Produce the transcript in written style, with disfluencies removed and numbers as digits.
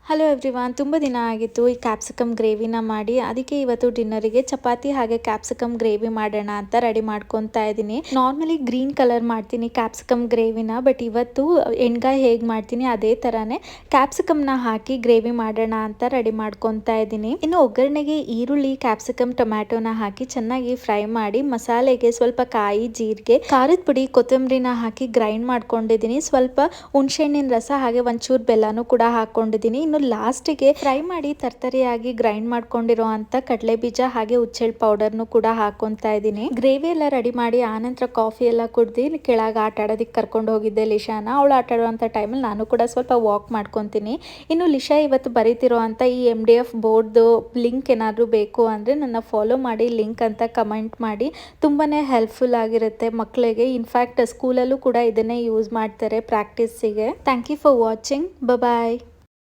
Hello everyone, ತುಂಬ ದಿನ ಆಗಿತ್ತು ಈ ಕ್ಯಾಪ್ಸಿಕಮ್ ಗ್ರೇವಿನ ಮಾಡಿ. ಅದಕ್ಕೆ ಇವತ್ತು ಡಿನ್ನರಿಗೆ ಚಪಾತಿ ಹಾಗೆ ಕ್ಯಾಪ್ಸಿಕಮ್ ಗ್ರೇವಿ ಮಾಡೋಣ ಅಂತ ರೆಡಿ ಮಾಡ್ಕೊತಾ ಇದ್ದೀನಿ. ನಾರ್ಮಲಿ ಗ್ರೀನ್ ಕಲರ್ ಮಾಡ್ತೀನಿ ಕ್ಯಾಪ್ಸಿಕಮ್ ಗ್ರೇವಿನ, ಬಟ್ ಇವತ್ತು ಎಣ್ಗಾಯಿ ಹೇಗೆ ಮಾಡ್ತೀನಿ ಅದೇ ಥರನೇ ಕ್ಯಾಪ್ಸಿಕಮ್ನ ಹಾಕಿ ಗ್ರೇವಿ ಮಾಡೋಣ ಅಂತ ರೆಡಿ ಮಾಡ್ಕೊತಾ ಇದ್ದೀನಿ. ಇನ್ನು ಒಗ್ಗರಣೆಗೆ ಈರುಳ್ಳಿ, ಕ್ಯಾಪ್ಸಿಕಮ್, ಟೊಮ್ಯಾಟೋನ ಹಾಕಿ ಚೆನ್ನಾಗಿ ಫ್ರೈ ಮಾಡಿ ಮಸಾಲೆಗೆ ಸ್ವಲ್ಪ ಕಾಯಿ, ಜೀರಿಗೆ, ಖಾರದ ಪುಡಿ, ಕೊತ್ತಂಬರಿನ ಹಾಕಿ ಗ್ರೈಂಡ್ ಮಾಡ್ಕೊಂಡಿದ್ದೀನಿ. ಸ್ವಲ್ಪ ಹುಣಸೆಹಣ್ಣಿನ ರಸ ಹಾಗೆ ಒಂಚೂರು ಬೆಲ್ಲನೂ ಕೂಡ ಹಾಕೊಂಡಿದ್ದೀನಿ. ಇನ್ನು ಲಾಸ್ಟಿಗೆ ಫ್ರೈ ಮಾಡಿ ತರ್ತರಿಯಾಗಿ ಗ್ರೈಂಡ್ ಮಾಡ್ಕೊಂಡಿರೋ ಅಂತ ಕಡಲೆ ಬೀಜ ಹಾಗೆ ಹುಚ್ಚೆಳ್ ಪೌಡರ್ನು ಕೂಡ ಹಾಕೊಂತಾ ಇದ್ದೀನಿ. ಗ್ರೇವಿ ಎಲ್ಲ ರೆಡಿ ಮಾಡಿ ಆನಂತರ ಕಾಫಿ ಎಲ್ಲ ಕುಡ್ದು ಕೆಳಗೆ ಆಟ ಆಡೋದಕ್ಕೆ ಕರ್ಕೊಂಡು ಹೋಗಿದ್ದೆ ಲಿಶಾನ. ಅವಳು ಆಟ ಆಡುವಂಥ ಟೈಮಲ್ಲಿ ನಾನು ಕೂಡ ಸ್ವಲ್ಪ ವಾಕ್ ಮಾಡ್ಕೊತೀನಿ. ಇನ್ನು ಲಿಶಾ ಇವತ್ತು ಬರೀತಿರೋ ಅಂತ ಈ MDF ಬೋರ್ಡ್ದು ಲಿಂಕ್ ಏನಾದರೂ ಬೇಕು ಅಂದರೆ ನನ್ನ ಫಾಲೋ ಮಾಡಿ, ಲಿಂಕ್ ಅಂತ ಕಮೆಂಟ್ ಮಾಡಿ. ತುಂಬಾ ಹೆಲ್ಪ್ಫುಲ್ ಆಗಿರುತ್ತೆ ಮಕ್ಕಳಿಗೆ. ಇನ್ಫ್ಯಾಕ್ಟ್ ಸ್ಕೂಲಲ್ಲೂ ಕೂಡ ಇದನ್ನೇ ಯೂಸ್ ಮಾಡ್ತಾರೆ ಪ್ರಾಕ್ಟೀಸಿಗೆ. Thank you for watching. Bye.